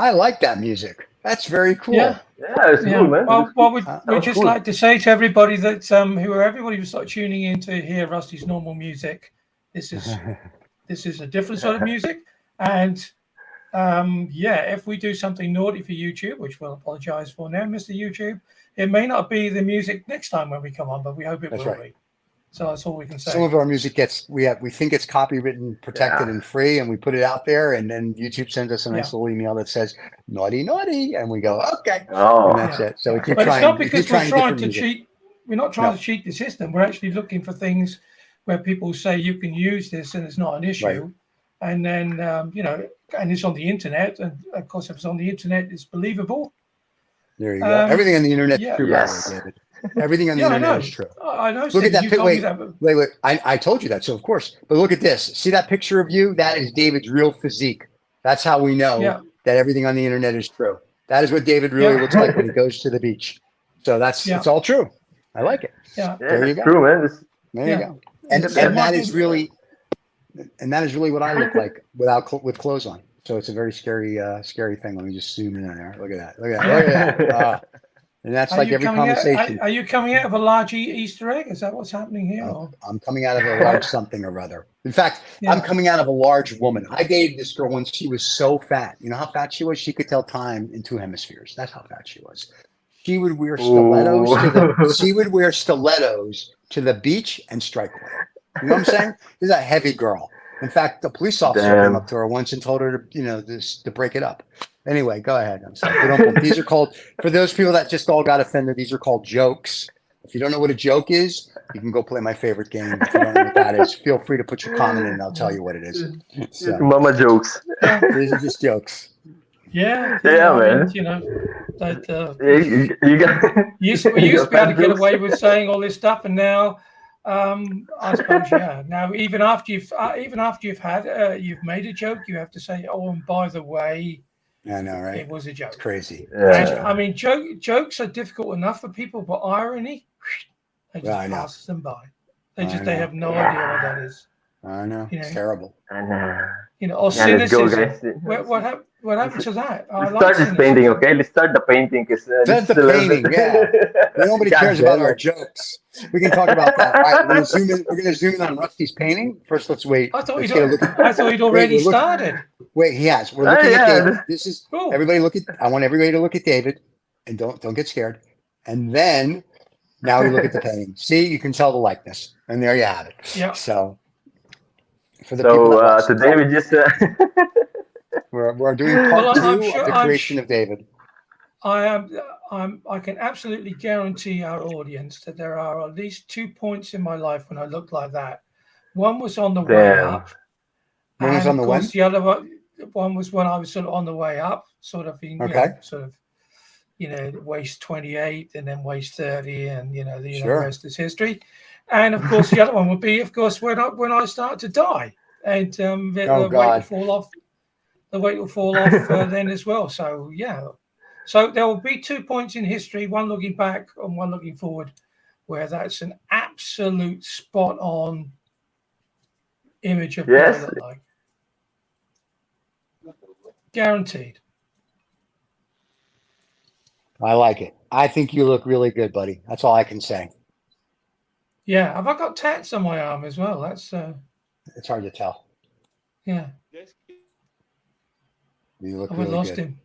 I like that music. That's very cool. Yeah. Yeah, it's Yeah. cool, man. Well, we'd Sounds just cool. like to say to everybody that everybody who's start tuning in to hear Rusty's normal music, this is a different sort of music, and yeah, if we do something naughty for YouTube, which we'll apologize for now, Mr. YouTube, it may not be the music next time when we come on, but we hope it That's will right. be. So that's all we can say. Some of our music gets we think it's copywritten, protected, Yeah. and free, and we put it out there, and then YouTube sends us a nice Yeah. little email that says naughty, naughty, and we go okay, Oh, and that's Yeah. it. So we keep But trying. it's not we because keep we're trying different to music. cheat. We're not trying No. to cheat the system. We're actually looking for things where people say you can use this and it's not an issue. Right. And then, and it's on the internet. And of course, if it's on the internet, it's believable. There you go. Everything on the internet is yeah. true, Yes. by the way, David. Everything on the Yeah, I internet know. is true. I know. Look Steve, at that. you told me that. but- Wait. I told you that. So of course, but look at this. See that picture of you? That is David's real physique. That's how we know Yeah. that everything on the internet is true. That is what David really Yeah. looks like when he goes to the beach. So Yeah. it's all true. I like it. Yeah. yeah, There you that's go. true, man. There Yeah. you go. And It's that is really what I look like with clothes on. So it's a very scary thing. Let me just zoom in on there. Look at that. Look at that. And that's like every conversation. Are you coming out of a large Easter egg? Is that what's happening here? or- I'm coming out of a large something or other. In fact, Yeah. I'm coming out of a large woman. I dated this girl when she was so fat. You know how fat she was? She could tell time in 2 hemispheres. That's how fat she was. She would wear stilettos to the beach and strike away. You know what I'm saying? This is a heavy girl. In fact, the police officer came up to her once and told her to break it up. Anyway, go ahead. I'm sorry. These are called, for those people that just all got offended, these are called jokes. If you don't know what a joke is, you can go play my favorite game. If you don't know what that is, feel free to put your comment in and I'll tell you what it is. So, Mama jokes. these are just jokes. Yeah. Yeah, I man. mean, that You got. we used to be able to get away with saying all this stuff, and now, I suppose, yeah. Now, even after you've made a joke, you have to say, "Oh, and by the way, I know, right? it was a joke." It's crazy. Yeah. I mean, jokes are difficult enough for people, but irony, it just I know. passes them by. I They know. have no idea what that is. I know. You know. It's terrible. And, Or yeah, let's go, cynicism. guys. What happened to that? I Let's like start this cynicism. painting, okay? Let's start the painting. That's the painting, yeah. Nobody cares about our jokes. We can talk about that. All right, we're gonna zoom in on Rusty's painting. First, let's wait. I thought Let's he'd get a look at- I thought he'd already Wait, we're looking- started. Wait, he has. We're looking at yeah. David. This is Cool. everybody look at. I want everybody to look at David, and don't get scared. And then now we look at the painting. See, you can tell the likeness, and there you have it. Yeah. So for the people that So watch today we just. we're doing part Well, I'm 2 sure- of the I'm creation su- of David. I can absolutely guarantee our audience that there are at least 2 points in my life when I looked like that. One was on the way Damn. up. One was and on the of course, when? the other one was when I was sort of on the way up, sort of in, Okay. waist 28 and then waist 30, and the Sure. rest is history. And of course, the other one would be, of course, when I start to die, and the weight will God. fall off. The weight will fall off then as well. So yeah. So there will be 2 points in history, one looking back and one looking forward, where that's an absolute spot on image of what I Yes. look like. Guaranteed. I like it. I think you look really good, buddy. That's all I can say. Yeah. Have I got tats on my arm as well? That's It's hard to tell. yeah. You look Have really I lost good. him?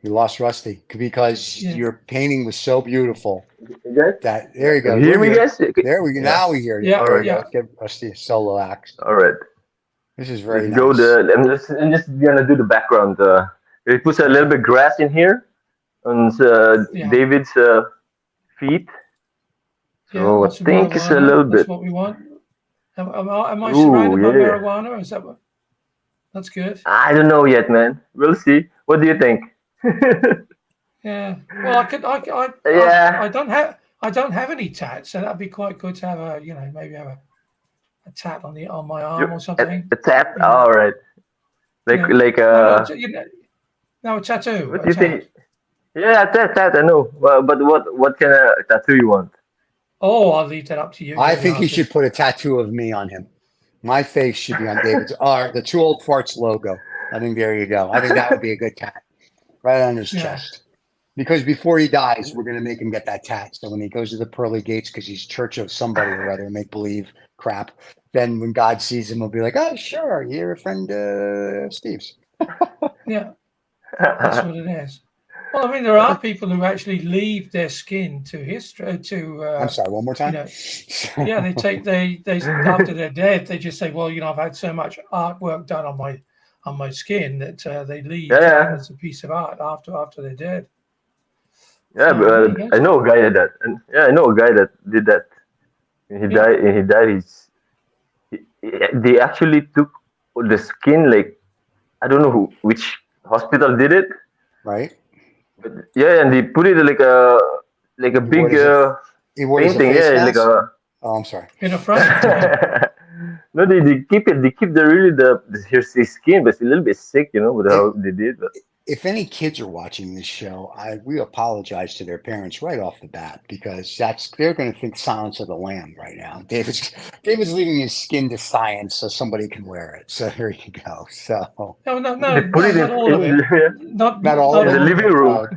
You lost Rusty because Yeah. your painting was so beautiful You guys? that there you go. You hear me, We're guys? good. There we go. Yeah. Now we hear you. Yeah, There we yeah. go. Get Rusty so relaxed. All right. This is very Let's nice. go. I'm just gonna do the background. We put a little bit grass in here on Yeah. David's feet. Yeah, So I lots of think it's a marijuana. little That's bit. what we want. Am I Ooh, surrounded by yeah. marijuana? Is that what? That's good. I don't know yet, man. We'll see. What do you think? Yeah. Well, Yeah. I don't have any tats, so that'd be quite good to have maybe have a tat on my arm or something. A tap. Yeah. All right. Like Yeah. like No, a tattoo. What a do you tat. think? Yeah, tat. I know. Well, but what kind of tattoo you want? Oh, I'll leave that up to you. I You're the think he artist. should put a tattoo of me on him. My face should be on David's. The Two Old Farts logo. I think there you go. I think that would be a good tat. right on his Yeah. chest. Because before he dies, we're going to make him get that tat. So when he goes to the pearly gates, because he's church of somebody or other, make believe crap, then when God sees him, he'll be like, oh, sure, you're a friend of Steve's. Yeah, that's what it is. Well, I mean, there are people who actually leave their skin to history. I'm sorry, one more time. Yeah, they after they're dead, they just say, well, I've had so much artwork done on my skin that they leave that as a piece of art after they're dead. Yeah, So, but I know a guy that, and I know a guy that did that. When he died, they actually took the skin, like, I don't know which hospital did it, right? but and they put it like a big painting, like a. Oh, I'm sorry. In a front. No, they keep it. They keep here's the skin, but it's a little bit sick, with how they did. But if any kids are watching this show, we apologize to their parents right off the bat, because they're going to think Silence of the Lamb right now. David's leaving his skin to science so somebody can wear it. So here you go. So no, they put it not all of it. Not all in the living room.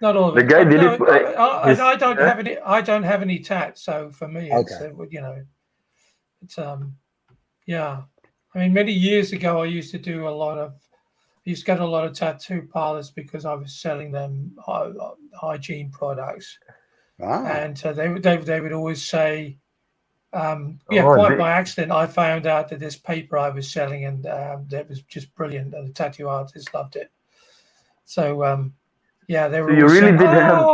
Not all of The it. guy did it. I don't have any. I don't have any tats, so for me, it's it's yeah. I mean, many years ago, I used to get a lot of tattoo parlors because I was selling them hygiene products, and they would always say, quite by accident, I found out that this paper I was selling and that was just brilliant, and the tattoo artists loved it. So. Yeah, they were. So you really saying, did have.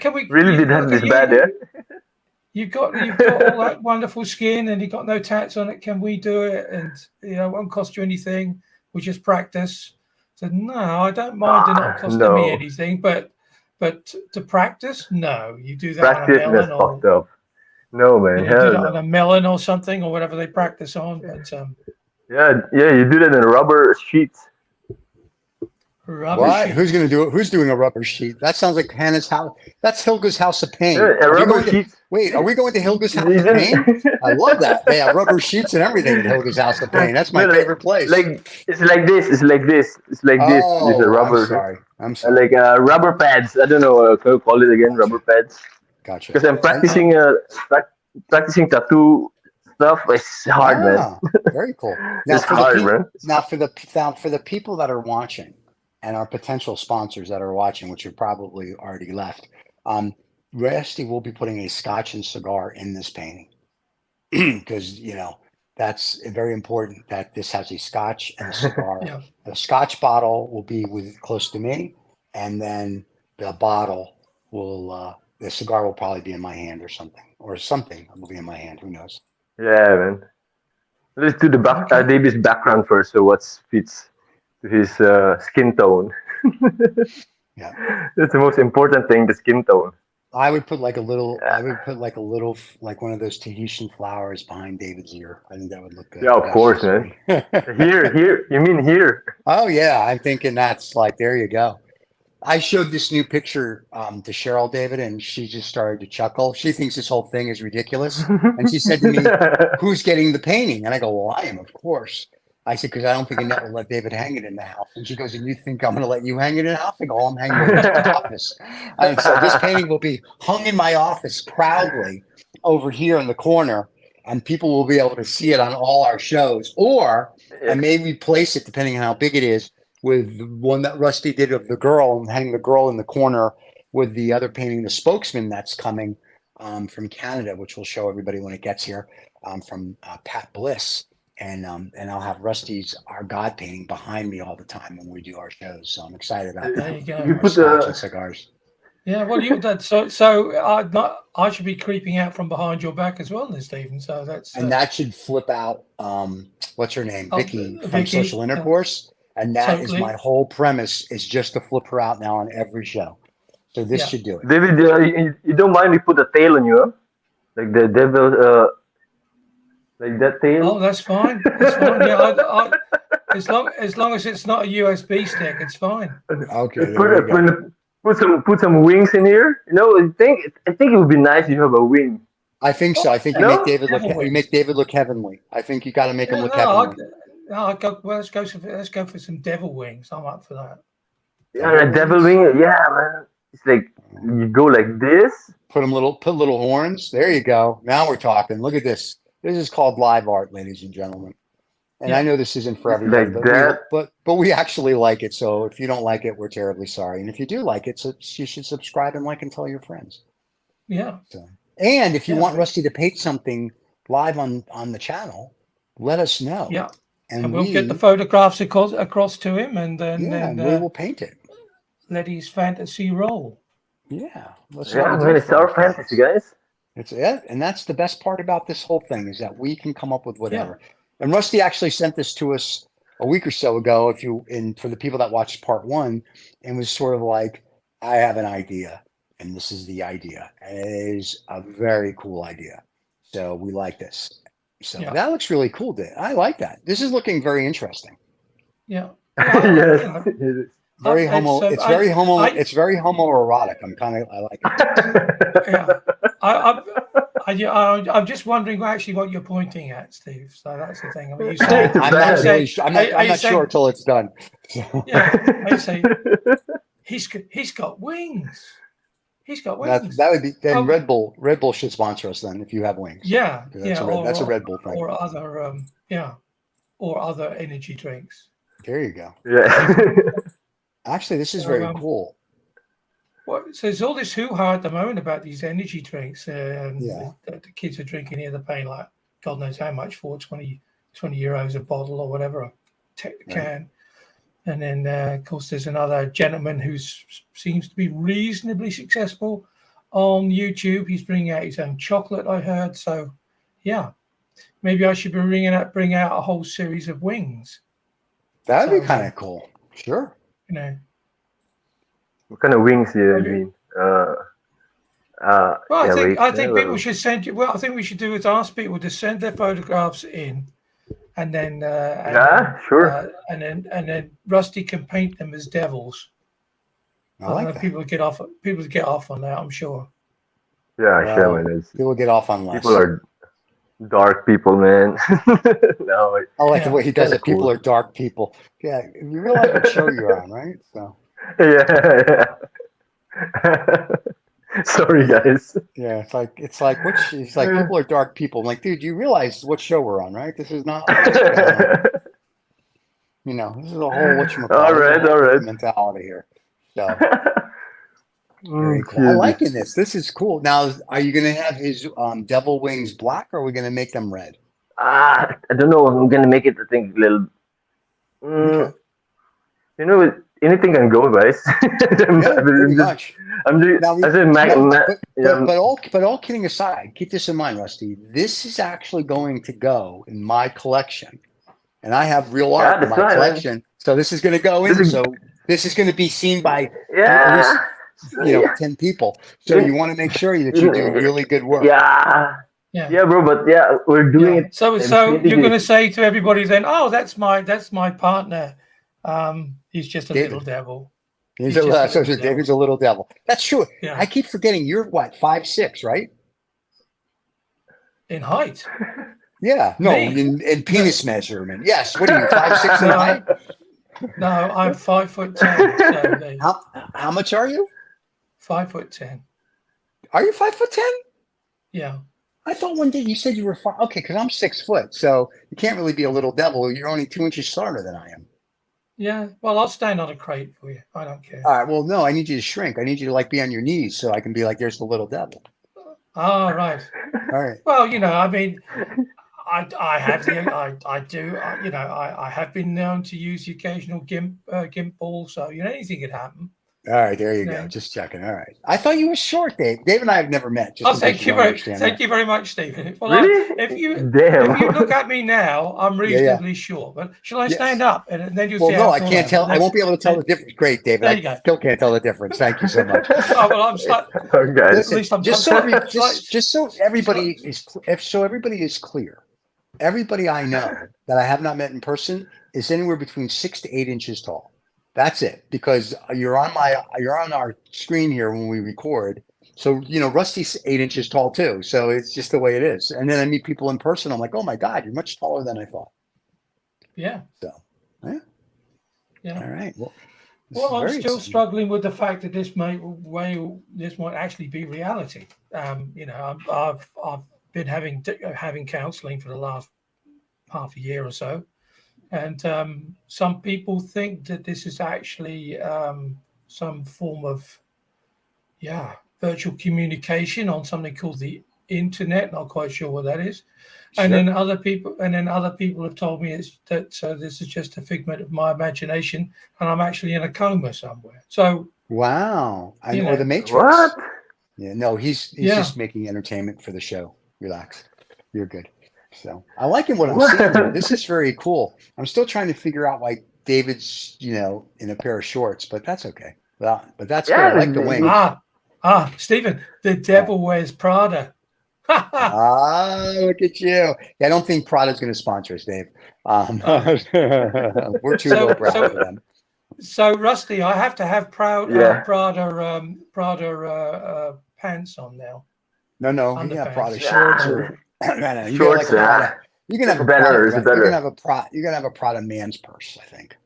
Can we really did have this bad, yeah? You've got all that wonderful skin, and you've got no tats on it. Can we do it? And it won't cost you anything. We just practice. I said, no, I don't mind it not costing me anything, but to practice, no. You do that practice, on a melon or fucked up. No, man. You do that on a melon or something or whatever they practice on. But you do that in a rubber sheet. What? Who's going to do it? Who's doing a rubber sheet? That sounds like Hannah's house. That's Hilga's House of Pain. A rubber sheet. Wait, are we going to Hilga's House of Pain? I love that. They have rubber sheets and everything at Hilga's House of Pain. That's my favorite place. It's like this. It's like this. It's like this. It's a rubber. I'm sorry. Like rubber pads. I don't know. Can you call it again? Rubber pads. Gotcha. Because I'm practicing practicing tattoo stuff. It's hard, man. Very cool. It's hard, man. Now for the people that are watching, and our potential sponsors that are watching, which have probably already left, Rusty will be putting a Scotch and cigar in this painting because that's very important that this has a Scotch and a cigar. The Scotch bottle will be close to me, and then the bottle will the cigar will probably be in my hand or something will be in my hand. Who knows? Yeah, man. Let's do the David's background first. So what fits his skin tone. That's the most important thing, the skin tone. I would put like one of those Tahitian flowers behind David's ear. I think that would look good. Yeah, of course, man. Here. You mean here? Oh yeah, I'm thinking that's like, there you go. I showed this new picture to Cheryl, David, and she just started to chuckle. She thinks this whole thing is ridiculous. And she said to me, who's getting the painting? And I go, well, I am, of course. I said, because I don't think Annette will let David hang it in the house. And she goes, and you think I'm going to let you hang it in the house? I go, I'm hanging it in the office. And so this painting will be hung in my office proudly over here in the corner, and people will be able to see it on all our shows. Or I may replace it, depending on how big it is, with one that Rusty did of the girl, and hang the girl in the corner with the other painting, the Spokesman, that's coming from Canada, which we'll show everybody when it gets here, from Pat Bliss. And I'll have Rusty's Our God painting behind me all the time when we do our shows. So I'm excited about that. There you go. You put Scotch and cigars. Yeah, well, I should be creeping out from behind your back as well, then, Stephen. So that's and that should flip out. What's her name? Vicky from Social Intercourse. And that is my whole premise, is just to flip her out now on every show. So this should do it. David, you don't mind we put a tail on you, huh? Like the devil. Like that tail? Oh, that's fine. That's fine. Yeah, as long as it's not a USB stick, it's fine. Okay. Put some wings in here. I think it would be nice if you have a wing. I think so. I think you make David look heavenly. I think you got to make him look heavenly. let's go for some devil wings. I'm up for that. Yeah, a devil wing. Yeah, man. It's like you go like this. Put little horns. There you go. Now we're talking. Look at this. This is called live art, ladies and gentlemen. And I know this isn't for It's everybody, like but that. we actually like it. So if you don't like it, we're terribly sorry. And if you do like it, so you should subscribe and like and tell your friends. Yeah. So, and if you want but- Rusty to paint something live on the channel, let us know. Yeah. And we'll get the photographs across to him, and then and we will paint it. Let his fantasy roll. Yeah. Yeah, man, it's our fantasy, guys. It's it. And that's the best part about this whole thing is that we can come up with whatever. Yeah. And Rusty actually sent this to us a week or so ago, for the people that watched part 1, and was sort of like, I have an idea, and this is the idea. And it is a very cool idea. So we like this. So that looks really cool, Dave. I like that. This is looking very interesting. Yeah. Yes. Very homo. It's very homoerotic. I like yeah. it. I'm just wondering actually what you're pointing at, Steve. So that's the thing. I mean, I'm not sure until it's done. Yeah, I say he's got wings. He's got wings. That would be then. Red Bull should sponsor us then if you have wings. Yeah, that's a Red Bull thing. Or other or other energy drinks. There you go. Yeah. Actually, this is very cool. So there's all this hoo-ha at the moment about these energy drinks. The kids are drinking here. They're paying like God knows how much for 20 euros a bottle or whatever, a can. And then, of course, there's another gentleman who seems to be reasonably successful on YouTube. He's bringing out his own chocolate, I heard. So, yeah, maybe I should be bring out a whole series of wings. That would be kind of cool. Sure. You know. What kind of wings do you mean? I think people should send you. Well, I think we should do is ask people to send their photographs in, and then sure. And then Rusty can paint them as devils. I like that. People get off on that. I'm sure. Yeah, sure. Man. People get off on less. People are dark people, man. No, I like the way he does it. Cool. People are dark people. Yeah, you realize what show you're on, right? So. Yeah. Sorry, guys. Yeah, it's like people are dark people. I'm like, dude, you realize what show we're on, right? This is not. This is a whole all right mentality here. So. Very cool. I'm liking this. This is cool. Now, are you going to have his devil wings black, or are we going to make them red? I don't know. I'm going to make it, I think, a little. Okay. Anything can go, guys. Pretty much. But all kidding aside, keep this in mind, Rusty. This is actually going to go in my collection, and I have real art in my collection. Man. So this is going to go in. So this is going to be seen by at least, 10 people. So you want to make sure that you do really good work. Yeah, bro. But we're doing it. So you're going to say to everybody then, oh, that's my partner. He's just a little devil. He's a little devil. That's true. Yeah. I keep forgetting you're what, 5'6", right? In height. Yeah. No, in penis measurement. Yes. What are you, 5'6" in height? No, I'm 5'10". So how much are you? 5'10". Are you 5'10"? Yeah. I thought one day you said you were 5. Okay, because I'm 6 foot, so you can't really be a little devil. You're only 2 inches shorter than I am. Yeah, well, I'll stand on a crate for you. I don't care. All right. Well, no, I need you to shrink. I need you to be on your knees so I can be like, there's the little devil. Oh, right. All right. Well, I mean, I have been known to use the occasional gimp ball, so anything could happen. All right, there you go. Just checking. All right. I thought you were short, Dave. Dave and I have never met. Thank you very much, Stephen. Well, really? If you look at me now, I'm reasonably short. But shall I stand up and then you'll see? Well, no, I can't tell. I won't be able to tell the difference. Great, David. I still can't tell the difference. Thank you so much. Oh, well, I'm just so everybody is clear. Everybody I know that I have not met in person is anywhere between 6 to 8 inches tall. That's it, because you're on our screen here when we record. So, Rusty's 8 inches tall too. So it's just the way it is. And then I meet people in person. I'm like, oh my God, you're much taller than I thought. Yeah. So, yeah. Yeah. All right. Well, Well, I'm very still exciting. struggling with the fact that this might actually be reality. I've been having counselling for the last half a year or so, and some people think that this is actually some form of virtual communication on something called the internet. Not quite sure what that is. And Sure. then other people have told me that this is just a figment of my imagination, and I'm actually in a coma somewhere. So Wow. You Or know. the Matrix. What? Yeah. No, he's Yeah. just making entertainment for the show. Relax. You're good. So I like what I'm What? seeing here. This is very cool. I'm still trying to figure out why David's, in a pair of shorts, but that's okay. Well, but that's good. I Yeah, like the wings. Stephen, the devil wears Prada. Ah, look at you. Yeah, I don't think Prada's going to sponsor us, Dave. We're too lowbrow for them. So Rusty, I have to have Yeah. Prada pants on now. No, you can have Prada Underpants. shorts or no, you Shorts, get like a Prada. You can have it's a better, Prada. it's You're better. gonna have a Prada man's purse, I think.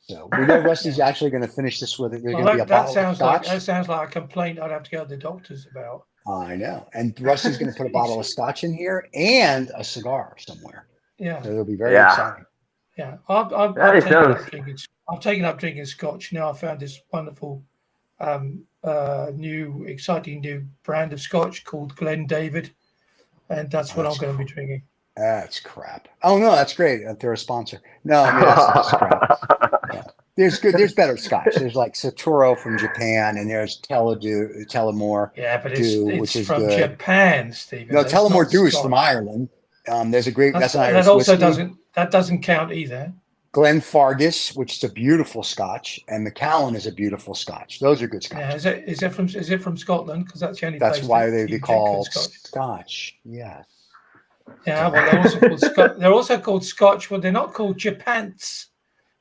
So we know Rusty's actually going to finish this with it. There's going to be a bottle of scotch. That sounds like a complaint I'd have to go to the doctors about. I know. And Rusty's going to put a bottle of scotch in here and a cigar somewhere. Yeah. So it'll be very exciting. Yeah. I've taken up drinking scotch. Now I found this wonderful exciting new brand of scotch called Glen David. And that's what I'm going to be drinking. That's crap. Oh no, that's great. They're a sponsor. No, I mean that's just crap. Yeah. There's better scotch. There's like Saturo from Japan, and there's Tullamore. Yeah, but which it's is from good. Japan, Stephen. No, Tullamore Dew is from Ireland. There's a great that's an Irish whiskey. doesn't count either. Glenfargus, which is a beautiful scotch, and Macallan is a beautiful scotch. Those are good scotch. Yeah, is it from Scotland? Because that's the only That's place why they be called scotch. Yes. Yeah, well, they're also called Scotch. Well, they're not called Japans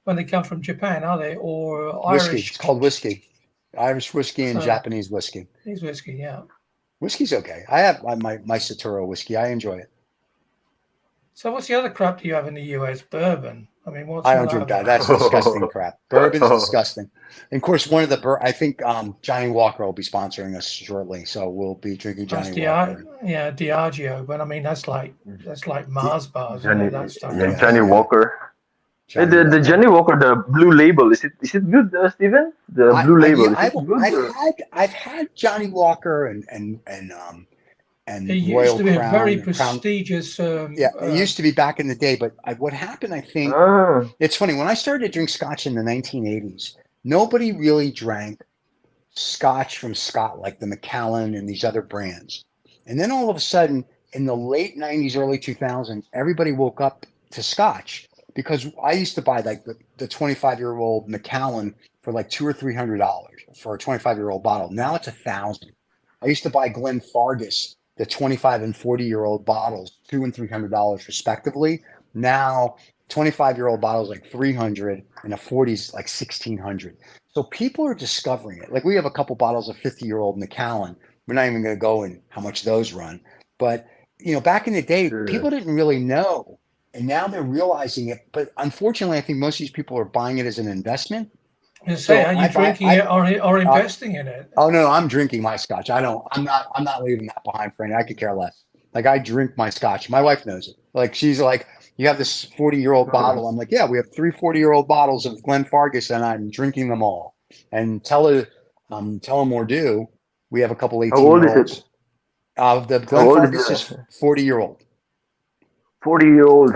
when they come from Japan, are they? Or whiskey. Irish? It's called whiskey. Irish whiskey and Japanese whiskey. Japanese whiskey, yeah. Whiskey's okay. I have my Saturo whiskey. I enjoy it. So what's the other crap do you have in the US? Bourbon. I mean, I don't drink that. That's disgusting crap. Bourbon's disgusting. And of course, I think Johnny Walker will be sponsoring us shortly, so we'll be drinking Johnny Walker. Yeah, Diageo, but I mean that's like Mars bars. That stuff. Yeah, Johnny Walker. The Johnny Walker, the blue label, is it good, Stephen? The blue label. I've had Johnny Walker and it used Royal to be Crown, a very prestigious. It used to be back in the day, but what happened, I think, it's funny. When I started to drink scotch in the 1980s, nobody really drank scotch from Scott like the Macallan and these other brands. And then all of a sudden, in the late 90s, early 2000s, everybody woke up to scotch because I used to buy like the 25-year-old Macallan for like $200 or $300 for a 25-year-old bottle. Now it's $1,000. I used to buy Glenfargus, the 25 and 40-year-old bottles, $200 and $300 respectively. Now, 25-year-old bottles like $300 and a 40's like $1,600. So people are discovering it. Like we have a couple bottles of 50-year-old Macallan. We're not even going to go in how much those run. But back in the day, people didn't really know, and now they're realizing it. But unfortunately, I think most of these people are buying it as an investment. Are you drinking it or investing in it? Oh no, I'm drinking my scotch. I'm not leaving that behind for any. I could care less. Like I drink my scotch. My wife knows it. Like she's like, you have this 40-year-old bottle. I'm like, yeah, we have 3 40-year-old bottles of Glenfargus, and I'm drinking them all. And Tullamore Dew, we have a couple 18-year-olds. How old is it? The Glenfargus is 40-year-old. 40-year-old.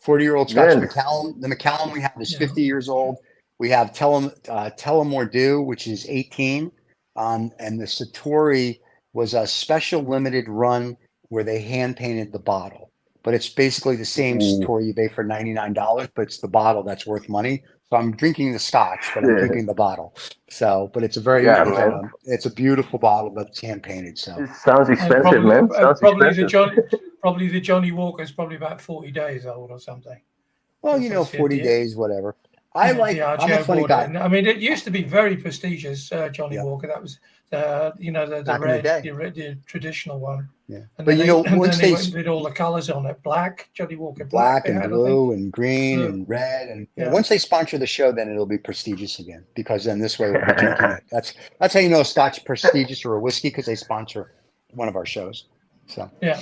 40-year-old scotch. The Macallan we have is 50 years old. We have Tullamore Dew, which is 18. And the Satori was a special limited run where they hand painted the bottle. But it's basically the same Satori you pay for $99, but it's the bottle that's worth money. So I'm drinking the scotch, but I'm keeping the bottle. So, but it's a it's a beautiful bottle that's hand painted. So it sounds expensive, man. Probably the Johnny Walker is probably about 40 days old or something. Well, 40 days, whatever. I Yeah, like. the I'm a RGO funny border. guy. And, I mean, it used to be very prestigious, Johnny Yeah. Walker. That was, the Back in the day. the traditional one. Yeah. And But then once then they they went and did all the colors on it. Black, Johnny Walker Black. black They and had, I think. blue and green Blue. and red and Yeah. once they sponsor the show, then it'll be prestigious again because then this way we'll be drinking it. That's how you know a Scotch prestigious or a whiskey because they sponsor one of our shows. So Yeah.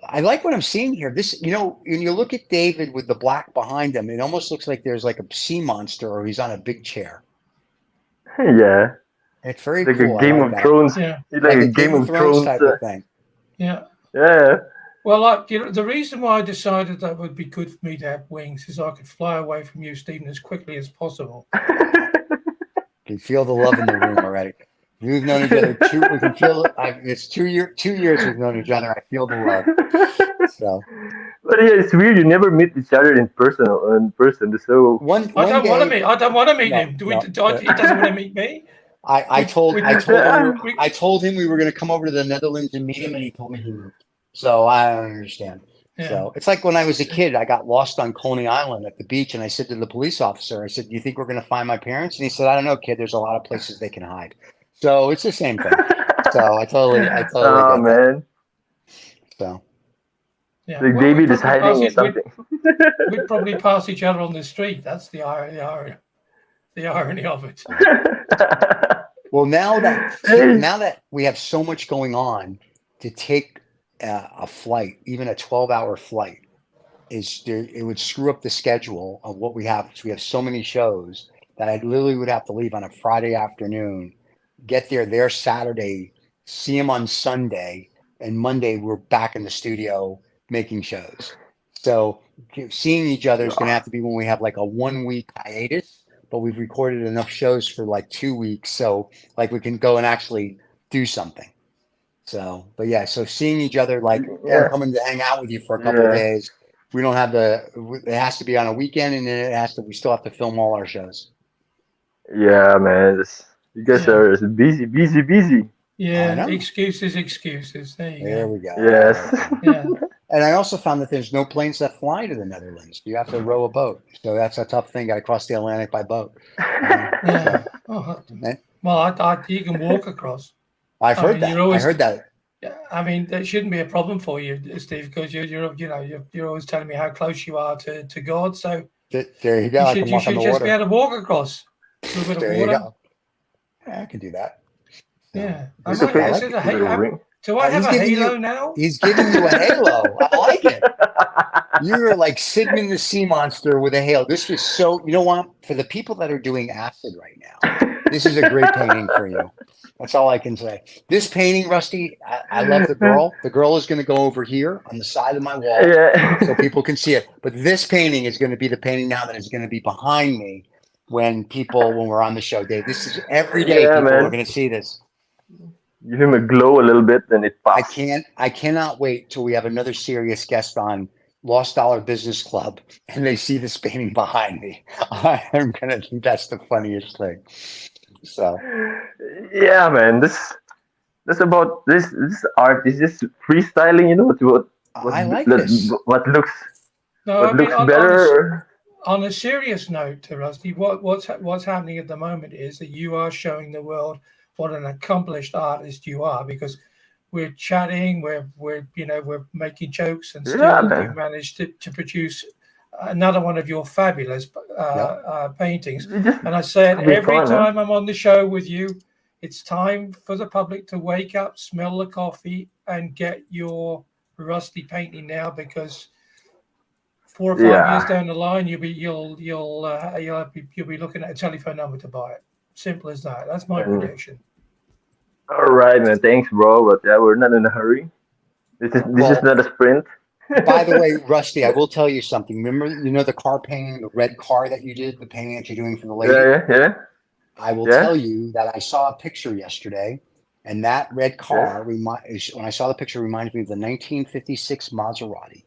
I like what I'm seeing here. This, when you look at David with the black behind him, it almost looks like there's like a sea monster or he's on a big chair. Yeah. It's very Like cool. a Game I like of that. Thrones. Yeah. It's like a Game of Thrones type of thing. Yeah. Yeah. Well, the reason why I decided that would be good for me to have wings is I could fly away from you, Stephen, as quickly as possible. You can feel the love in the room already. We've known each other we can feel it. It's 2 years we've known each other. I feel the love. So, But yeah, it's weird. You never meet each other in person. So one I don't day, want to meet. I don't want to meet No, him. no, he doesn't want to meet me. I told him we were going to come over to the Netherlands and meet him, and he told me he moved. So I don't understand. Yeah. So it's like when I was a kid, I got lost on Coney Island at the beach, and I said to the police officer, I said, "Do you think we're going to find my parents?" And he said, "I don't know, kid. There's a lot of places they can hide." So it's the same thing. So I totally oh get that. man, So Yeah. like Well, David is hiding in something. We'd probably pass each other on the street. That's the irony of it. well, now that we have so much going on, to take a flight, even a 12-hour flight, it would screw up the schedule of what we have. So we have so many shows that I literally would have to leave on a Friday afternoon, get there Saturday, see them on Sunday, and Monday we're back in the studio making shows. So seeing each other is going to have to be when we have like a 1-week hiatus, but we've recorded enough shows for like 2 weeks. So like we can go and actually do something. So, but yeah, so seeing each other, like, I'm coming to hang out with you for a couple of days. We don't have it has to be on a weekend, and then we still have to film all our shows. Yeah, man. You guys are busy. Yeah, excuses. There you There go. we go. Yes. Yeah. And I also found that there's no planes that fly to the Netherlands. You have to row a boat. So that's a tough thing. Got to cross the Atlantic by boat. Yeah. Well, you can walk across. I've heard that. I heard that. I mean, that shouldn't be a problem for you, Steve, because you're always telling me how close you are to God. So there you go. You should just be able to walk across. A little bit of water. You go. Yeah, I can do that. Yeah. Do I have a halo now? He's giving you a halo. I like it. You're like Sigmund the Sea Monster with a halo. This is so, you know what? For the people that are doing acid right now, this is a great painting for you. That's all I can say. This painting, Rusty, I love the girl. The girl is going to go over here on the side of my wall so people can see it. But this painting is going to be the painting now that is going to be behind me when we're on the show, Dave. This is every day people are going to see this. Give him a glow a little bit, then it pops. I cannot wait till we have another serious guest on Lost Dollar Business Club and they see this painting behind me. I'm going to think that's the funniest thing. So yeah, man, this about this art is just freestyling, what I like this. What looks on, better. On a serious note, Rusty, what's happening at the moment is that you are showing the world what an accomplished artist you are, because we're chatting, we're making jokes, and still you've managed to produce another one of your fabulous paintings. And I said every time I'm on the show with you, it's time for the public to wake up, smell the coffee, and get your Rusty painting now, because 4 or 5 years down the line, you'll be looking at a telephone number to buy it. Simple as that. That's my prediction. All right, man. Thanks, bro. But yeah, we're not in a hurry. This is not a sprint. By the way, Rusty, I will tell you something. Remember, the car painting, the red car that you did, the painting that you're doing for the lady? Yeah. I will tell you that I saw a picture yesterday, and that red car, when I saw the picture, reminded me of the 1956 Maserati.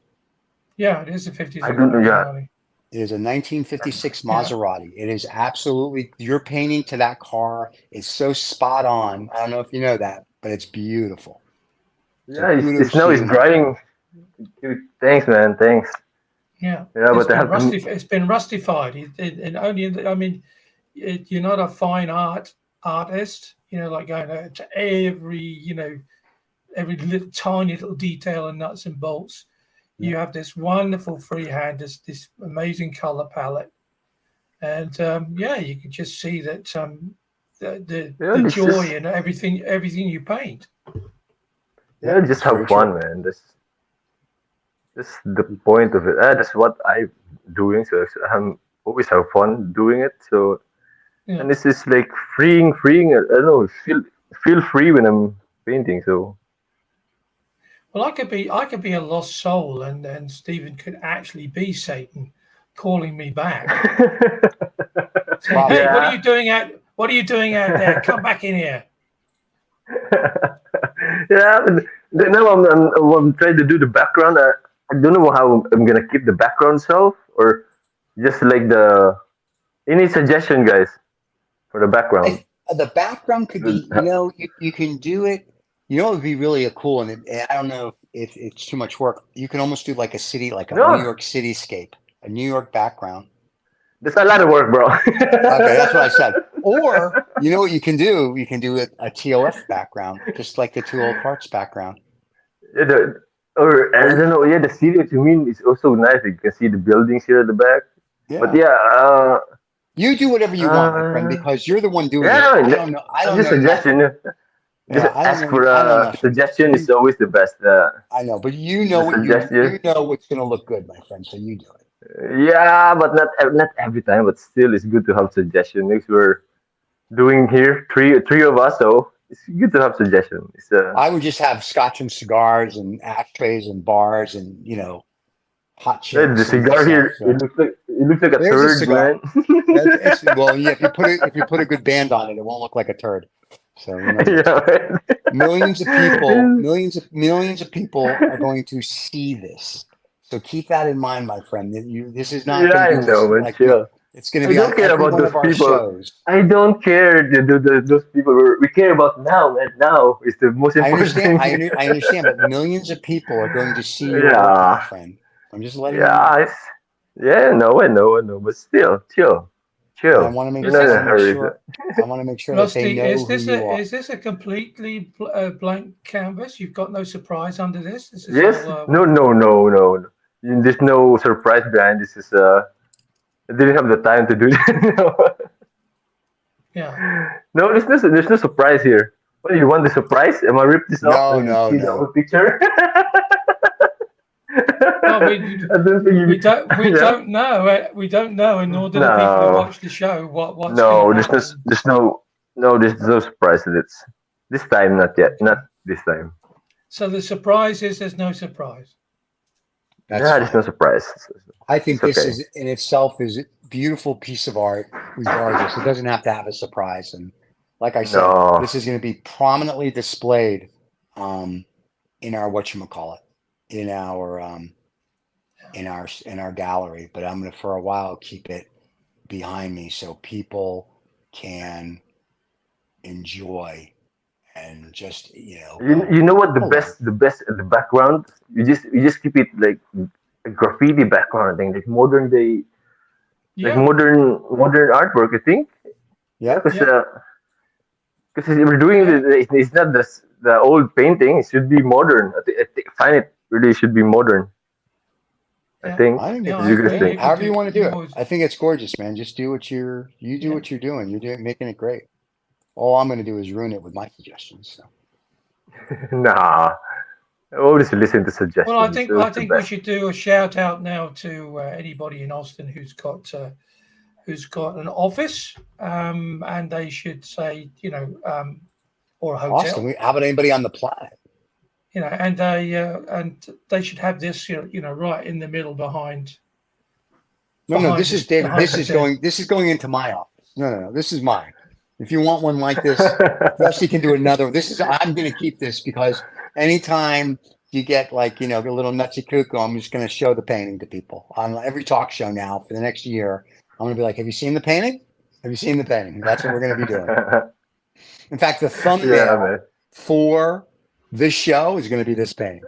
Yeah, it is a 56 Maserati. It is a 1956 Maserati. It is absolutely, your painting to that car is so spot on. I don't know if you know that, but it's beautiful. Yeah, it's now he's driving. Dude, thanks, man. Thanks. Yeah, Yeah, but I have to. it's been rustified. And only, I mean, you're not a fine artist, like going out to every, every little tiny little detail and nuts and bolts. You have this wonderful freehand, this amazing color palette, and you can just see that Yeah, the this joy just in everything you paint. yeah, just it's very have fun, true. man. That's the point of it. That's what I'm doing. So I'm always have fun doing it. So Yeah. and this is like freeing. I don't know. Feel free when I'm painting. So Well, I could be a lost soul, and Stephen could actually be Satan, calling me back, saying, "Hey, Probably. yeah. what are you doing out there? Come back in here." Yeah, but now I'm trying to do the background. I don't know how I'm gonna keep the background self or just like the. Any suggestion, guys, for the background? I the background could be, you can do it. It would be really a cool, and I don't know if it's too much work. You can almost do like a city, like a New No, York cityscape, a New York background. that's a lot of work, bro. Okay, that's what I said. Or you know what you can do? You can do a TOF background, just like the Two Old Farts background. Yeah, or I Or don't know. Yeah, the city what you mean is also nice. You can see the buildings here at the back. But yeah, yeah, you do whatever you want, my friend, uh, because you're the one doing yeah, it. no, I don't know. I I'm don't just know nothing. suggesting. Just Yeah, I don't ask know. for I know a nothing. suggestion is always the best. I know, but The suggestion. you know what's going to look good, my friend. So you do it. Yeah, but not every time. But still, it's good to have suggestion. Next, we're doing here three of us, so it's good to have suggestion. It's I would just have scotch and cigars and ashtrays and bars and hot the chicks and cigar stuff. here. So It looks like a there's a turd, cigar. man. Well, yeah. If you put a good band on it, it won't look like a turd. So Yeah, man. millions of people are going to see this. So keep that in mind, my friend. That this is not Yeah, going to I be know, just man. like Chill. it's going to I be on don't care every about one those of our people. shows. I don't care. Those people. We care about now, man. Now is the most I important understand. thing. I understand, but millions of people are going to see your work, my Yeah, friend. I'm just letting you know. yeah, yeah. No, I know. But still, And I chill. want to We're Is not I in this a want to make hurry. sure I want to make sure that they Rusty? know who you are. Is this a completely blank canvas? You've got no surprise under this. This is Yes. all No, no, no, no, no. There's no surprise behind this. Is I didn't have the time to do that. yeah. No, there's no surprise here. What do you want the surprise? Am I rip this off No, and no, see the no. whole picture? Well, I don't think you. Yeah. we don't know, and nor do the people who No, watch the show what's going to no. happen. There's no surprise. It's this time, not yet. Not this time. So the surprise is there's no surprise. That's Yeah, there's no fine. surprise. I think It's this okay. is in itself is a beautiful piece of art, regardless. It doesn't have to have a surprise. And like I said, No, this is going to be prominently displayed um, in our whatchamacallit, in our in our gallery. But I'm going to for a while keep it behind me so people can enjoy and just go, you know what hold on. the best at the background. You just keep it like a graffiti background thing, like Yeah, modern artwork. I think. Yeah, Yep. yeah, because we're doing yeah, it's not the old painting. It should be modern. Find it really should be modern. I yeah. think. I think No, What it's do I you guys agree. yeah, think? You could however do. you want to do You it. always, I think it's gorgeous, man. Just you do yeah. what you're doing. You're making it great. All I'm going to do is ruin it with my suggestions. So Nah. Always listen to Well, suggestions. It's I the think we best. should do a shout out now to anybody in Austin who's got an office, and they should say, or a Austin, hotel, how about anybody on the planet? and they should have this, right in the middle No, no, this is David. behind the thing. This is going into my office. No, no, no. This is mine. If you want one like this, Rusty can do another. I'm going to keep this because anytime you get like, a little nutsy cuckoo, I'm just going to show the painting to people on every talk show now for the next year. I'm going to be like, have you seen the painting? Have you seen the painting? That's what we're going to be doing. In fact, the Yeah, thumbnail man. for this show is going to be this painting.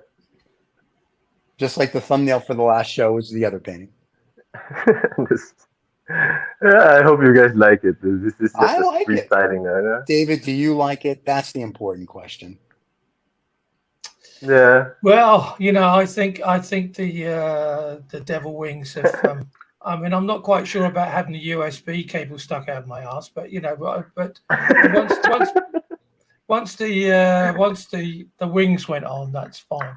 Just like the thumbnail for the last show was the other painting. This- yeah, I hope you guys like it. This is just I a like it. freestyling now, yeah? David, do you like it? That's the important question. Yeah. Well, I think the devil wings have. I mean, I'm not quite sure about having the USB cable stuck out of my ass, but once the wings went on, that's fine.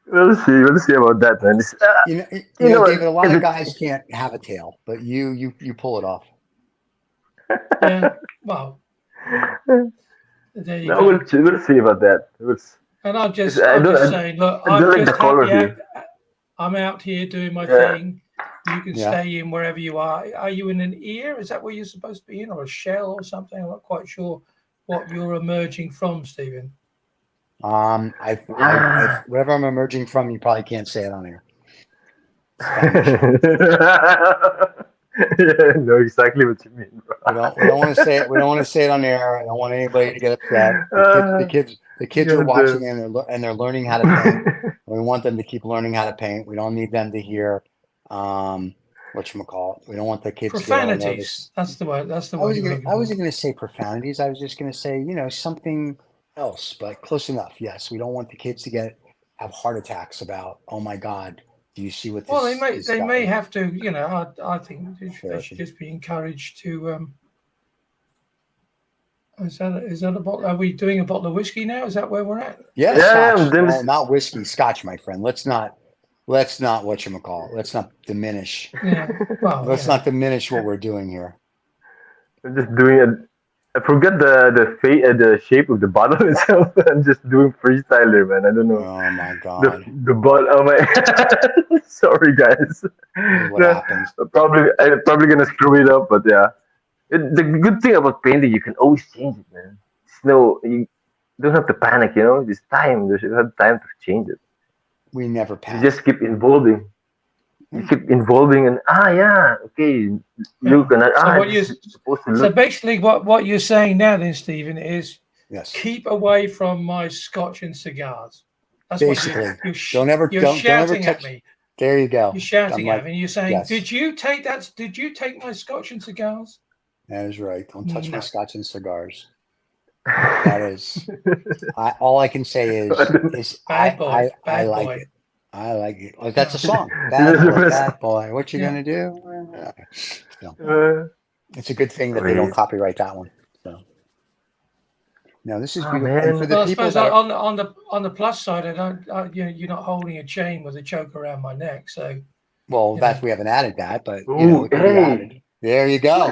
We'll see. We'll see about that, man. You You know, know what? David, a lot If of it- guys can't have a tail, but you pull it off. Yeah. Well, there you No, go. we'll see about that. And I'm just I saying, look, I don't I'm like the just color happy. here. I'm out here doing my Yeah. thing. You can Yeah. stay in wherever you are. Are you in an ear? Is that where you're supposed to be in, or a shell or something? I'm not quite sure what you're emerging from, Stephen. Wherever I'm emerging from, you probably can't say it on air. Yeah, I know exactly what you mean, bro. We don't want to say it. We don't want to say it on air. I don't want anybody to get upset. The kids are watching and they're learning how to paint. We want them to keep learning how to paint. We don't need them to hear whatchamacallit. We don't want the kids to get all nervous. Profanities. That's the word. That's the I word. wasn't going to say profanities. I was just going to say, something else, but close enough. Yes, we don't want the kids to have heart attacks about, oh my God, do you see what this? Well, this they guy may is?" have to. I think they Sure. should just be encouraged to. Is that a bottle? Are we doing a bottle of whiskey now? Is that where we're at? Yeah, Yeah, Scotch. them- No, not whiskey. Scotch, my friend. Let's not whatchamacallit. Let's not diminish. Yeah. Well, Let's not diminish what we're doing here. I'm just doing it. I forgot the shape of the bottle itself. I'm just doing freestyle there, man. I don't know. Oh my God. The bottle. Oh my. Sorry, guys. This is what No, happens. I'm probably gonna screw it up, but yeah. The good thing about painting, you can always change it, man. You don't have to panic, There's time. You have time to change it. We never You panic. just keep involving. You keep involving, and okay, look, and this is supposed to So look. basically, what you're saying now, then, Stephen, is Yes. keep away from my scotch and cigars. That's Basically. what you're Don't ever shouting touch. at me. There you go. You're shouting I'm at me. And you're saying, yes. Did you take that? Did you take my scotch and cigars? That is right. Don't touch my No. Scotch and cigars. That is. All I can say is Bad boy. I Bad like boy. it. I like it. Like that's a song. Yes, yes. Bad boy. What you Yeah. gonna do? So, it's a good thing that they don't copyright that one. So. No, this is beautiful. man. And for the Well, I people suppose that are, on the plus side, you're not holding a chain with a choke around my neck. So we haven't added that, but Ooh, it can be hey. added. There you go. I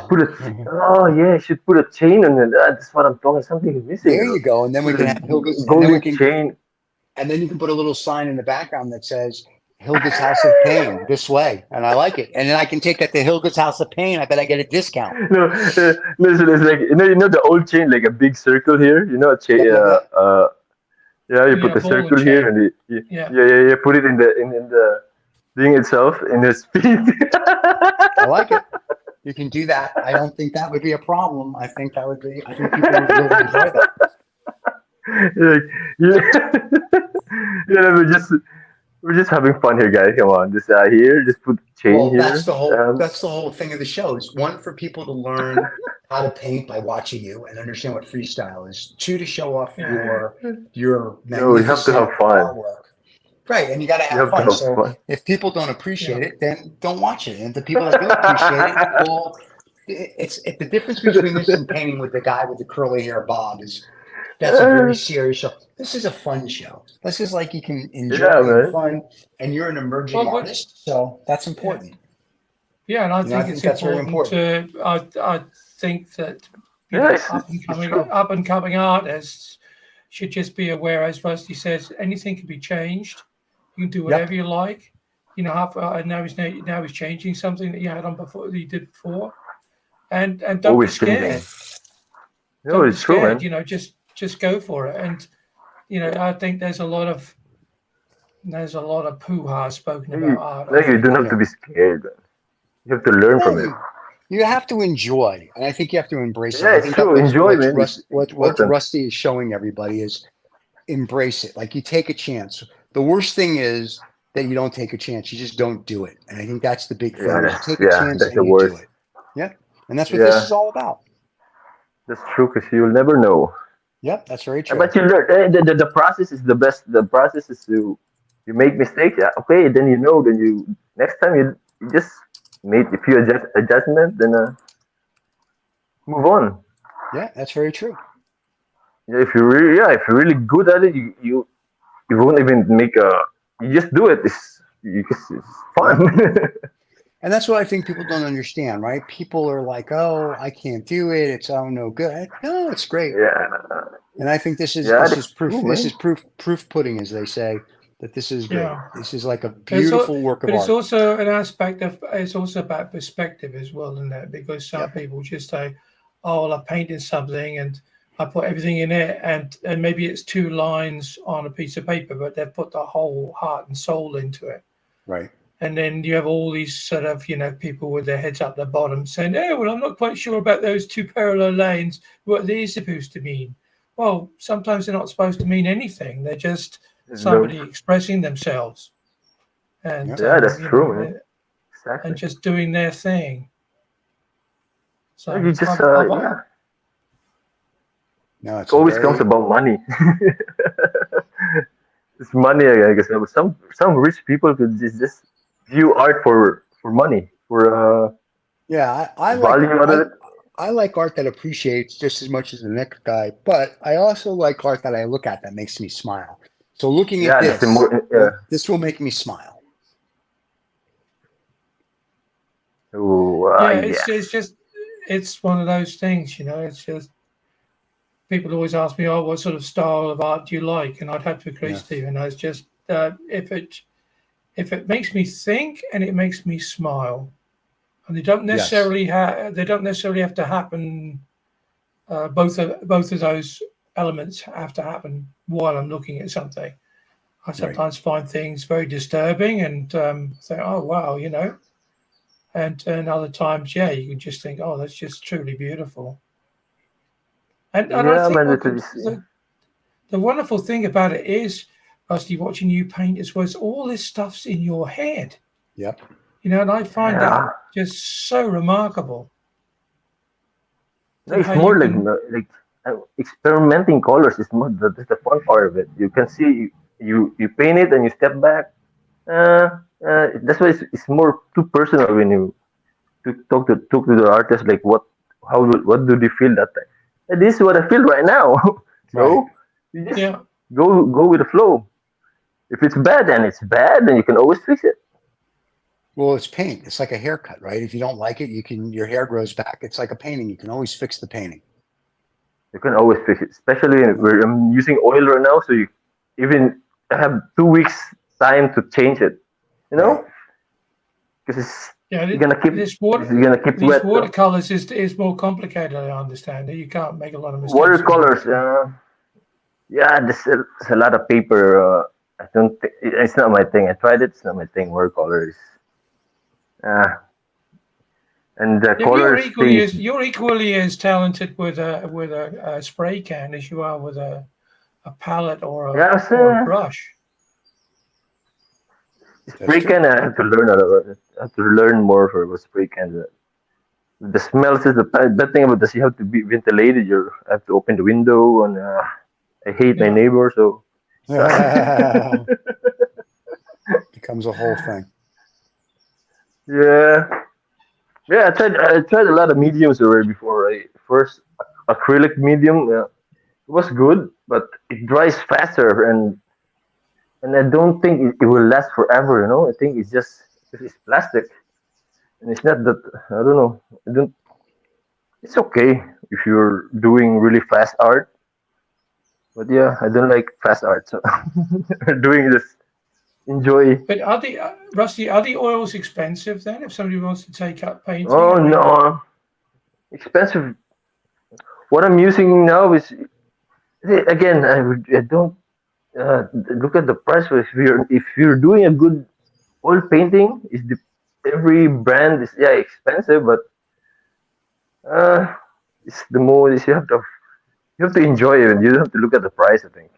should put a chain on it. That's what I'm talking. Something is missing. There you go. And then we can have Hilda's, and then golden we can chain. And then you can put a little sign in the background that says Hilda's House of Pain this way. And I like it. And then I can take that to Hilda's House of Pain. I bet I get a discount. No, listen, it's like the old chain, like a big circle here. A chain. You put the circle here, and you put it in the thing itself in the speed. I like it. You can do that. I don't think that would be a problem. I think people would really enjoy that. We're just having fun here, guys. Come on, just just put chain here. That's the whole thing of the show. Is one, for people to learn how to paint by watching you and understand what freestyle is. Two, to show off your you magnificent have to have fun. artwork. Right, and you got to have fun. So if people don't appreciate it, then don't watch it. And the people that do appreciate it, well, it's the difference between this and painting with the guy with the curly hair bob is. That's a very serious show. This is a fun show. This is like you can enjoy and fun, and you're an emerging artist, so that's important. Yeah, and I think it's that's very important. I think that up and coming artists should just be aware, as Rusty says, anything can be changed. You can do whatever you like. Now he's changing something that you had on before, that you did before, and don't be scared. No, it's true, man. Just go for it. And I think there's a lot of poo-ha spoken about art. Like you don't have to be scared, man. You have to learn from it. You have to enjoy, and I think you have to embrace it. Yeah, it's true. Enjoy, man. What Rusty is showing everybody is embrace it. Like you take a chance. The worst thing is that you don't take a chance. You just don't do it. And I think that's the big thing. You take a chance that's and the you do worst. it. Yep. And that's what this is all about. That's true, because you'll never know. Yep, that's very true. But you learn. The process is the best. The process is you make mistakes. Yeah, okay. Then you know. Then you next time you just make a few adjustment. Then move on. Yeah, that's very true. Yeah, if you're really good at it, you won't even make a. You just do it. It's fun. Right. And that's what I think people don't understand, right? People are like, "Oh, I can't do it. It's no good." No, it's great. Yeah, And I think this is that's proof. true, This man. is proof pudding, as they say, that this is great. Yeah. This is like a It's beautiful work of but it's art. also an aspect of it's also about perspective as well, isn't it? Because some Yep. people just say, "Oh, well, I painted something and I put everything in it, and maybe it's 2 lines on a piece of paper, but they've put the whole heart and soul into it." Right. And then you have all these sort of people with their heads up the bottom saying, "Oh, well, I'm not quite sure about those 2 parallel lanes. What are they supposed to mean?" Well, sometimes they're not supposed to mean anything. They're just somebody expressing themselves and Yeah, that's true, man. and Exactly. just doing their thing. Yeah, So you just yeah. No, It it's always comes about money. It's money, I guess. Some rich people could just view art for money, for yeah. I like value out of it. I like art that appreciates just as much as the next guy, but I also like art that I look at that makes me smile. So looking at Yeah, that's the more. this will make me smile. Oh, yeah, yes. it's one of those things. It's just people always ask me, "Oh, what sort of style of art do you like?" And I'd have to agree, Yeah. Stephen. It's just if it makes me think and it makes me smile, and Yes. they don't necessarily have to happen. Both of those elements have to happen while I'm looking at something. I Right. sometimes find things very disturbing and say, "Oh wow," and other times, yeah, you can just think, "Oh, that's just truly beautiful." And I Yeah, think man. what the wonderful thing about it is, Rusty, watching you paint as well, is all this stuff's in your head, Yep. and I find that Yeah. just so remarkable No, that how it's you more like can, experimenting colors is more that's the fun part of it. You can see you paint it and you step back. Uh, that's why it's more too personal when you talk to the artist, like what do they feel that time. And this is what I feel right now. Right. So you just yeah, go with the flow. If it's bad, then it's bad, then you can always fix it. Well, it's paint. It's like a haircut, right? If you don't like it, your hair grows back. It's like a painting. You can always fix the painting. You can always fix it, especially where I'm using oil right now. So you even have 2 weeks time to change it. You Right. know, because yeah. This it's gonna keep these wet. So watercolors is more complicated. I understand. You can't make a lot of mistakes with watercolors, watercolor. yeah, there's a lot of paper. I don't. It's not my thing. I tried it. It's not my thing. Watercolors, uh, and the Yeah, but color stays. you're equally as talented with a spray can as you are with a palette Yeah, or a brush. That's spray true. can. I have to learn. I have to learn more for a spray can. The smells is the bad thing about this. You have to be ventilated. You have to open the window, and I hate my Yeah. neighbor, so sucks. Becomes a whole thing. Yeah, yeah. I tried a lot of mediums already before. First acrylic medium, it was good, but it dries faster, and I don't think it will last forever. I think it's just because it's plastic, and it's not that. I don't know. I don't. It's okay if you're doing really fast art, but yeah, I don't like fast art. So doing this enjoy. But are the Rusty, are the oils expensive then? If somebody wants to take up painting, Oh I mean, no, expensive. What I'm using now is again. I don't look at the price. If you're doing a good oil painting, every brand is expensive, but uh, it's the more is you have to enjoy it. You don't have to look at the price. I think.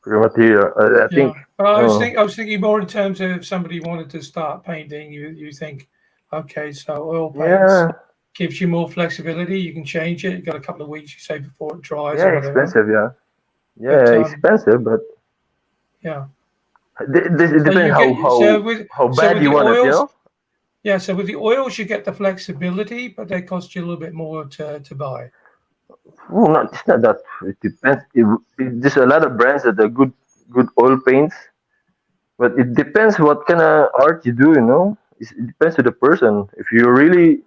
for material. I Yeah. think. But I was Oh, think I was thinking more in terms of if somebody wanted to start painting, you think, okay, so oil paints yeah, gives you more flexibility. You can change it. You've got a couple of weeks, you say, before it dries yeah, or whatever. expensive. Yeah, But yeah, expensive, but yeah. it So depends you get how so bad with you the want it. You oils, know. yeah. So with the oils, you get the flexibility, but they cost you a little bit more to buy. Well, not it's not that. It depends. There's a lot of brands that are good oil paints, but it depends what kind of art you do. You know, it depends to the person. If you really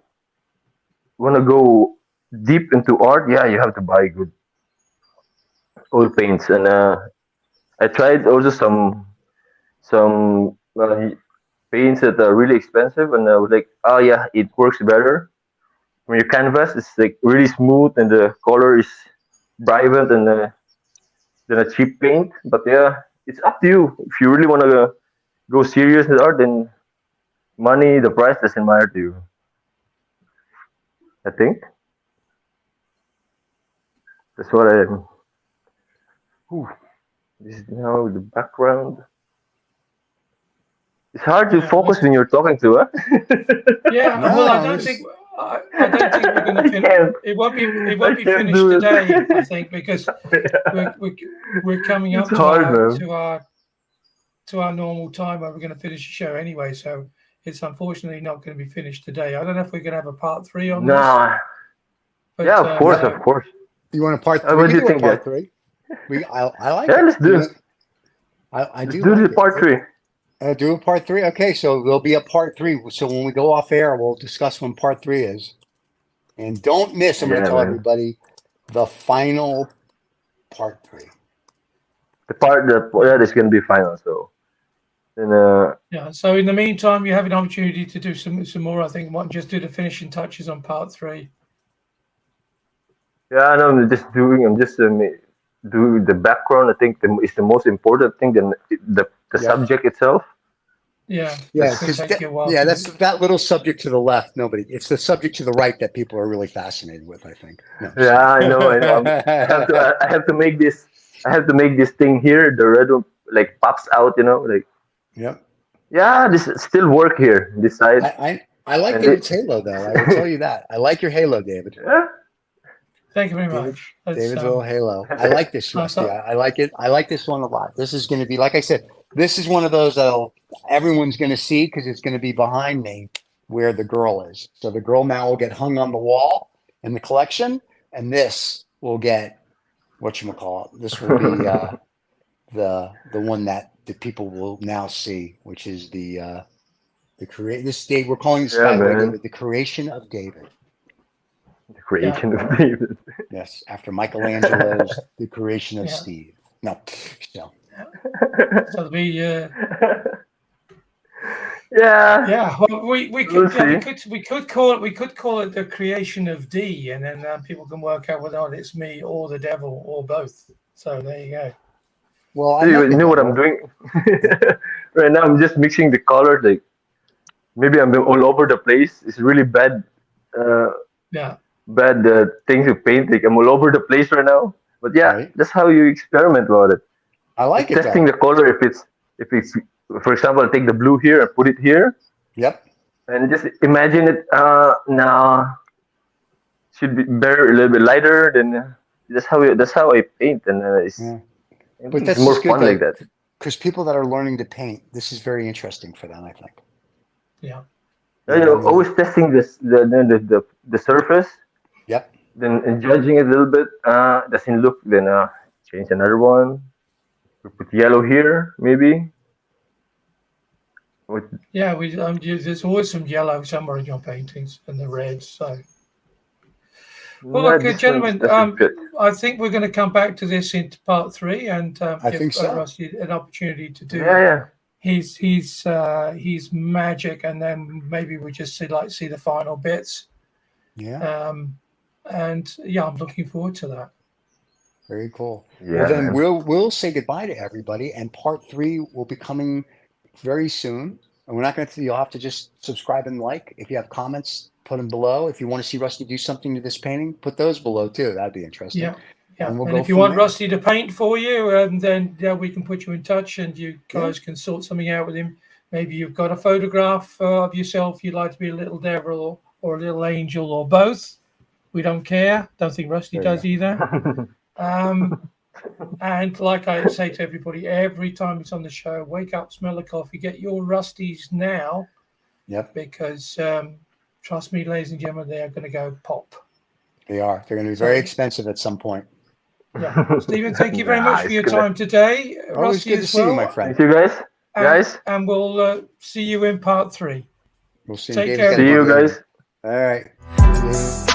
want to go deep into art, yeah, you have to buy good oil paints. And I tried also some paints that are really expensive, and I was like, oh yeah, it works better. When your canvas is like really smooth and the color is vibrant and than a cheap paint. But yeah, it's up to you. If you really want to go serious with art, then money, the price doesn't matter to you. I think that's what I. Whew, this is now the background. It's hard to Yeah. focus when you're talking to, huh? Yeah. Well, No, this. I don't think we're going to I fin. can't. It won't I be can't finished do today. I it. think because we're we're, we're coming It's up hard, man. to our normal time where we're going to finish the show anyway. So it's unfortunately not going to be finished today. I don't know if we're going to have a part three on this, Nah. Yeah, but Yep. of course. You want a part three? What We do can you do a think, guys? part three. I like Yeah, it. You know, I let's do do the like it. part three. Do a part three. Okay, so there'll be a part three. So when we go off air, we'll discuss when part three is. And don't miss. I'm going to Yeah, tell man. everybody the final part three. yeah, That is gonna be final. So then, yeah. So in the meantime, you have an opportunity to do some more. I think might just do the finishing touches on part three. yeah, no, I'm just doing. I'm just doing the background. I think is the most important thing than the Yep. subject itself. Yeah, Yeah, it's going That's to because take you a while yeah, to that's do. that little subject to the left. Nobody. It's the subject to the right that people are really fascinated with. I think. No, just yeah, kidding. I know. I know. I have to make this. I have to make this thing here. The red one like pops out. You know, like Yep. yeah, this still work here. This side I like and it. David's halo though. I will tell you that. I like your halo, David. Yeah. Thank you very David, much. That's David's little halo. I like this, nice. Rusty. I like it. I like this one a lot. This is going to be, like I said, this is one of those that everyone's going to see because it's going to be behind me where the girl is. So the girl now will get hung on the wall in the collection, and this will get whatchamacallit. This will be the one that the people will now see, which is the create. This day we're calling this, Yeah, by the way, man. David, the creation of David. The Yeah, creation of David. Yes, after Michelangelo's The Creation of yeah. Steve. No, so So there'll be Yeah, yeah. Well, we we'll could yeah see. we could call it the creation of D, and then people can work out whether or not it's me or the devil or both. So there you go. well, I So met you the know what I'm devil. doing Yeah, right now? I'm just mixing the colors. Like maybe I'm all over the place. It's really uh, Yeah, bad things to paint. Like I'm all over the place right now. But yeah, right. that's how you experiment about it. I like Just it testing though. the color. If it's for example, I take the blue here and put it here, Yep. and just imagine it. Now should be better a little bit lighter. Then that's how I paint, and Yeah. I But think it's that's just more good fun like though, that. because people that are learning to paint, this is very interesting for them. I think. yeah, You know, I mean, Always testing the surface, yep. then judging it a little bit. Doesn't look, then change another one. We put yellow here, maybe. With, yeah. There's always some yellow somewhere in your paintings and the reds. So well, nah, look, this one gentlemen. doesn't fit. I think we're going to come back to this in part three and I give think so. Rusty an opportunity to Yeah, do yeah, his magic, and then maybe we just see the final bits. Yeah. And yeah, I'm looking forward to that. Very cool. Well, yeah, then man. we'll say goodbye to everybody, and part three will be coming very soon. And we're not going to. You'll have to just subscribe and like. If you have comments, put them below. If you want to see Rusty do something to this painting, put those below too. That'd be interesting. Yeah, Yeah, And we'll and go if you from want there. Rusty to paint for you, then yeah, we can put you in touch, and you guys can sort something out with him. Maybe you've got a photograph of yourself you'd like to be a little devil or a little angel or both. We don't care. Don't think Rusty There you does either. And like I say to everybody, every time he's on the show, wake up, smell the coffee, get your Rusties now, Yep, because trust me, ladies and gentlemen, they are going to go pop. they are. They're going to be very expensive at some point. Yeah, Stephen, thank you very much for it's your gonna- time today. Always Rusty good to as see you, well. my friend. Thank you, guys. And we'll see you in part 3. We'll see. Take Dave's care, got to See get you, going. guys. All right.